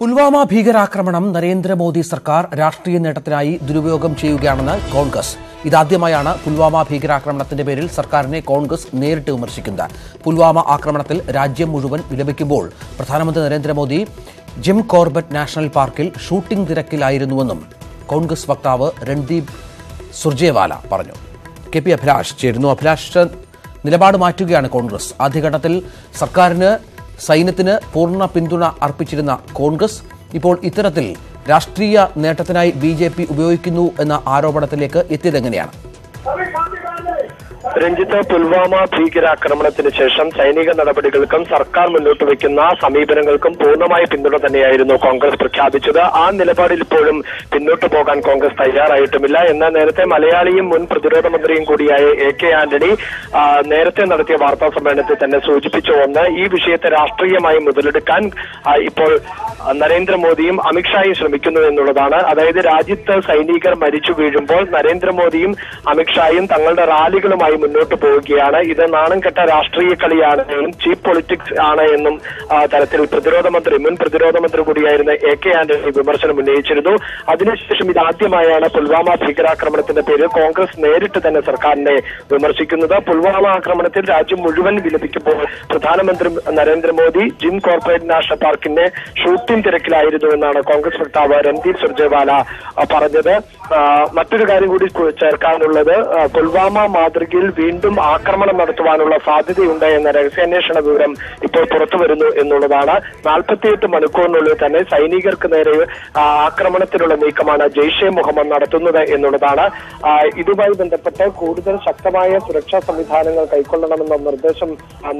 പുൽവാമ ഭീകരാക്രമണം നരേന്ദ്രമോദി സർക്കാർ രാഷ്ട്രീയ നേട്ടത്തിനായി ദുരുപയോഗം ചെയ്യുകയാണെന്ന് കോൺഗ്രസ്. ഇതാദ്യമായാണ് പുൽവാമ ഭീകരാക്രമണത്തിന്റെ പേരിൽ സർക്കാരിനെ കോൺഗ്രസ് നേരിട്ട് വിമർശിക്കുന്നത്. പുൽവാമ ആക്രമണത്തിൽ രാജ്യം മുഴുവൻ വിലപിക്കുമ്പോൾ പ്രധാനമന്ത്രി നരേന്ദ്രമോദി ജിം കോർബറ്റ് നാഷണൽ പാർക്കിൽ ഷൂട്ടിംഗ് തിരക്കിലായിരുന്നുവെന്നും കോൺഗ്രസ് വക്താവ് രൺദീപ് സുർജേവാല പറഞ്ഞു. കെ പി അഭിലാഷ് ചേരുന്നു. അഭിലാഷ്, നിലപാട് മാറ്റുകയാണ് കോൺഗ്രസ്. ആദ്യഘട്ടത്തിൽ സർക്കാരിന് സൈന്യത്തിന് പൂർണ്ണ പിന്തുണ അർപ്പിച്ചിരുന്ന കോൺഗ്രസ് ഇപ്പോൾ ഇത്തരത്തിൽ രാഷ്ട്രീയ നേട്ടത്തിനായി ബിജെപി ഉപയോഗിക്കുന്നു എന്ന ആരോപണത്തിലേക്ക് എത്തിയതെങ്ങനെയാണ്? രഞ്ജിത്ത്, പുൽവാമ ഭീകരാക്രമണത്തിന് ശേഷം സൈനിക നടപടികൾക്കും സർക്കാർ മുന്നോട്ട് വയ്ക്കുന്ന സമീപനങ്ങൾക്കും പൂർണ്ണമായ പിന്തുണ തന്നെയായിരുന്നു കോൺഗ്രസ് പ്രഖ്യാപിച്ചത്. ആ നിലപാടിൽ ഇപ്പോഴും പിന്നോട്ട് പോകാൻ കോൺഗ്രസ് തയ്യാറായിട്ടുമില്ല. എന്നാൽ നേരത്തെ മലയാളിയും മുൻ പ്രതിരോധ മന്ത്രിയും കൂടിയായ AK ആന്റണി നേരത്തെ നടത്തിയ വാർത്താ സമ്മേളനത്തിൽ തന്നെ സൂചിപ്പിച്ച ഒന്ന്, ഈ വിഷയത്തെ രാഷ്ട്രീയമായി മുതലെടുക്കാൻ ഇപ്പോൾ നരേന്ദ്രമോദിയും അമിത്ഷായും ശ്രമിക്കുന്നു എന്നുള്ളതാണ്. അതായത് രാജ്യത്ത് സൈനികർ മരിച്ചു വീഴുമ്പോൾ നരേന്ദ്രമോദിയും അമിത്ഷായും തങ്ങളുടെ റാലികളുമായി മുന്നോട്ട് പോവുകയാണ്. ഇത് നാണം കെട്ട രാഷ്ട്രീയ കളിയാണ്, ചീപ്പ് പൊളിറ്റിക്സ് ആണ് എന്നും തരത്തിൽ മുൻ പ്രതിരോധ മന്ത്രി കൂടിയായിരുന്ന AK ആന്റണി വിമർശനം ഉന്നയിച്ചിരുന്നു. അതിനുശേഷം ഇതാദ്യമായാണ് പുൽവാമ ഭീകരാക്രമണത്തിന്റെ പേരിൽ കോൺഗ്രസ് നേരിട്ട് തന്നെ സർക്കാരിനെ വിമർശിക്കുന്നത്. പുൽവാമ ആക്രമണത്തിൽ രാജ്യം മുഴുവൻ വിലപിക്കുമ്പോൾ പ്രധാനമന്ത്രി നരേന്ദ്രമോദി ജിം കോർപ്പറേറ്റ് നാഷണൽ പാർക്കിന്റെ ഷൂട്ടിംഗ് തിരക്കിലായിരുന്നു എന്നാണ് കോൺഗ്രസ് വക്താവ് രൺദീപ് സുർജേവാല പറഞ്ഞത്. മറ്റൊരു കാര്യം കൂടി ചേർക്കാനുള്ളത്, പുൽവാമ മാതൃകയിൽ വീണ്ടും ആക്രമണം നടത്തുവാനുള്ള സാധ്യതയുണ്ട് എന്ന രഹസ്യാന്വേഷണ വിവരം ഇപ്പോൾ പുറത്തു വരുന്നു എന്നുള്ളതാണ്. 48 മണിക്കൂറിനുള്ളിൽ തന്നെ സൈനികർക്ക് നേരെ ആക്രമണത്തിനുള്ള നീക്കമാണ് ജെയ്ഷെ മുഹമ്മദ് നടത്തുന്നത് എന്നുള്ളതാണ്. ഇതുമായി ബന്ധപ്പെട്ട് കൂടുതൽ ശക്തമായ സുരക്ഷാ സംവിധാനങ്ങൾ കൈക്കൊള്ളണമെന്ന നിർദ്ദേശം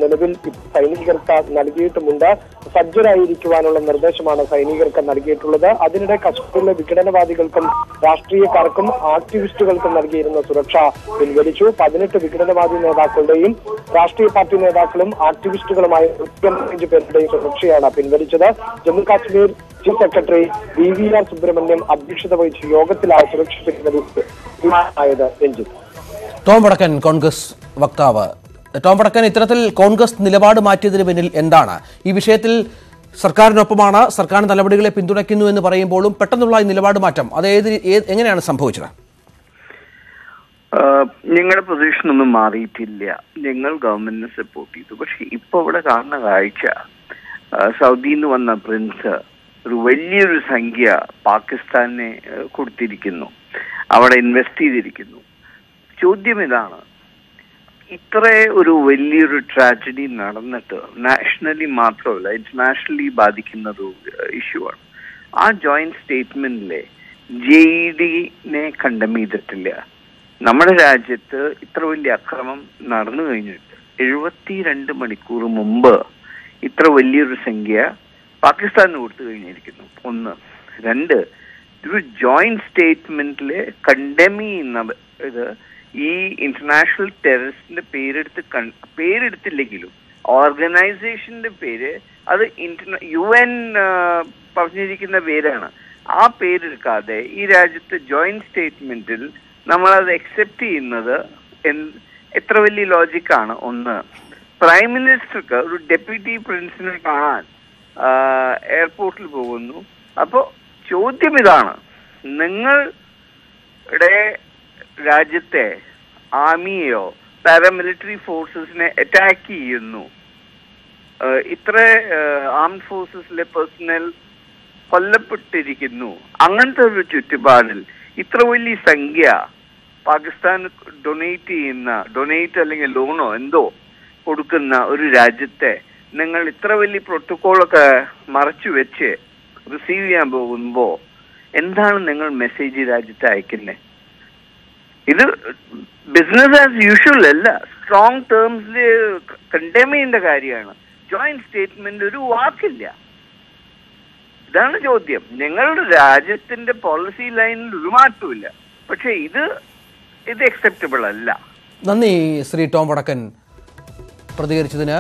നിലവിൽ സൈനികർക്ക് നൽകിയിട്ടുമുണ്ട്. സജ്ജരായിരിക്കുവാനുള്ള നിർദ്ദേശമാണ് സൈനികർക്ക് നൽകിയിട്ടുള്ളത്. അതിനിടെ കശ്മീരിലെ വിഘടനവാദികൾക്കും രാഷ്ട്രീയക്കാർക്കും ആക്ടിവിസ്റ്റുകൾക്കും നൽകിയിരുന്ന സുരക്ഷ പിൻവലിച്ചു. 18 വിഘടനവാദി നേതാക്കളുടെയും രാഷ്ട്രീയ പാർട്ടി നേതാക്കളും ആക്ടിവിസ്റ്റുകളുമായ 105 പേരുടെയും സുരക്ഷയാണ് പിൻവലിച്ചത്. Jammu Kashmir chief secretary VVR Subrahmanyam അധ്യക്ഷത വഹിച്ച യോഗത്തിലാണ് സുരക്ഷ പിൻവലിച്ചത്. രഞ്ജിത്ത്. ടോം വടക്കൻ, കോൺഗ്രസ് വക്താവ്. ടോം വടക്കൻ, ഇത്തരത്തിൽ കോൺഗ്രസ് നിലപാട് മാറ്റിയതിന് പിന്നിൽ എന്താണ്? ഈ വിഷയത്തിൽ സർക്കാരിനൊപ്പമാണ്, സർക്കാർ നടപടികളെ പിന്തുണയ്ക്കുന്നു എന്ന് പറയുമ്പോഴും പെട്ടെന്നുള്ള ഈ നിലപാട് മാറ്റം അത് എങ്ങനെയാണ് സംഭവിച്ചത്? ഞങ്ങളുടെ പൊസിഷൻ ഒന്നും മാറിയിട്ടില്ല. ഞങ്ങൾ ഗവൺമെന്റിനെ സപ്പോർട്ട് ചെയ്തു. പക്ഷെ ഇപ്പൊ ഇവിടെ കാണുന്ന കാഴ്ച, സൗദിയിൽ നിന്ന് വന്ന പ്രിൻസ് ഒരു വലിയൊരു സംഖ്യ പാകിസ്ഥാനെ കൊടുത്തിരിക്കുന്നു, അവിടെ ഇൻവെസ്റ്റ് ചെയ്തിരിക്കുന്നു. ചോദ്യം ഇതാണ്, ഇത്ര ഒരു വലിയൊരു ട്രാജഡി നടന്നിട്ട് നാഷണലി മാത്രമല്ല ഇന്റർനാഷണലി ബാധിക്കുന്ന ഒരു ഇഷ്യൂ ആണ്. ആ ജോയിന്റ് സ്റ്റേറ്റ്മെന്റിലെ JEDനെ കണ്ടം ചെയ്തിട്ടില്ല. നമ്മുടെ രാജ്യത്ത് ഇത്ര വലിയ അക്രമം നടന്നു കഴിഞ്ഞിട്ട് 72 മണിക്കൂർ മുമ്പ് ഇത്ര വലിയൊരു സംഖ്യ പാകിസ്ഥാന് കൊടുത്തു കഴിഞ്ഞിരിക്കുന്നു. 1. 2, ഒരു ജോയിന്റ് സ്റ്റേറ്റ്മെന്റില് കണ്ടം ചെയ്യുന്ന ഇത് ഈ ഇന്റർനാഷണൽ ടെററിസ്റ്റിന്റെ പേരെടുത്തില്ലെങ്കിലും ഓർഗനൈസേഷന്റെ പേര് അത് UN പറഞ്ഞിരിക്കുന്ന പേരാണ്. ആ പേരെടുക്കാതെ ഈ രാജ്യത്തെ ജോയിന്റ് സ്റ്റേറ്റ്മെന്റിൽ നമ്മളത് അക്സെപ്റ്റ് ചെയ്യുന്നത് എത്ര വലിയ ലോജിക്കാണ്? 1. പ്രൈം മിനിസ്റ്റർക്ക് ഒരു ഡെപ്യൂട്ടി പ്രിൻസിനെ കാണാൻ എയർപോർട്ടിൽ പോകുന്നു. അപ്പോൾ ചോദ്യം ഇതാണ്, നിങ്ങളുടെ രാജ്യത്തെ ആർമിയെയോ പാരാമിലിറ്ററി ഫോഴ്സസിനെ അറ്റാക്ക് ചെയ്യുന്നു, ഇത്ര ആംഡ് ഫോഴ്സസിലെ പേഴ്സണൽ കൊല്ലപ്പെട്ടിരിക്കുന്നു. അങ്ങനത്തെ ഒരു ചുറ്റുപാടിൽ ഇത്ര വലിയ സംഖ്യ പാകിസ്ഥാൻ ഡൊണേറ്റ് അല്ലെങ്കിൽ ലോണോ എന്തോ കൊടുക്കുന്ന ഒരു രാജ്യത്തെ നിങ്ങൾ ഇത്ര വലിയ പ്രോട്ടോക്കോളൊക്കെ മറച്ചു വെച്ച് റിസീവ് ചെയ്യാൻ പോകുമ്പോ എന്താണ് നിങ്ങൾ മെസ്സേജ് രാജ്യത്തെ അയക്കുന്നത്? ഇത് ബിസിനസ് ആസ് യൂഷ്വൽ അല്ല, സ്ട്രോങ് ടേംസിൽ കണ്ടം ചെയ്യേണ്ട കാര്യമാണ്. ജോയിന്റ് സ്റ്റേറ്റ്മെന്റ് ഒരു വാക്കില്ല. ഇതാണ് ചോദ്യം. ഞങ്ങളുടെ രാജ്യത്തിന്റെ പോളിസി ലൈനിൽ ഒരു മാറ്റമില്ല. പക്ഷെ ഇത് അക്സെപ്റ്റബിൾ അല്ല. നന്ദി ശ്രീ ടോം വടക്കൻ പ്രതികരിച്ചതിന്.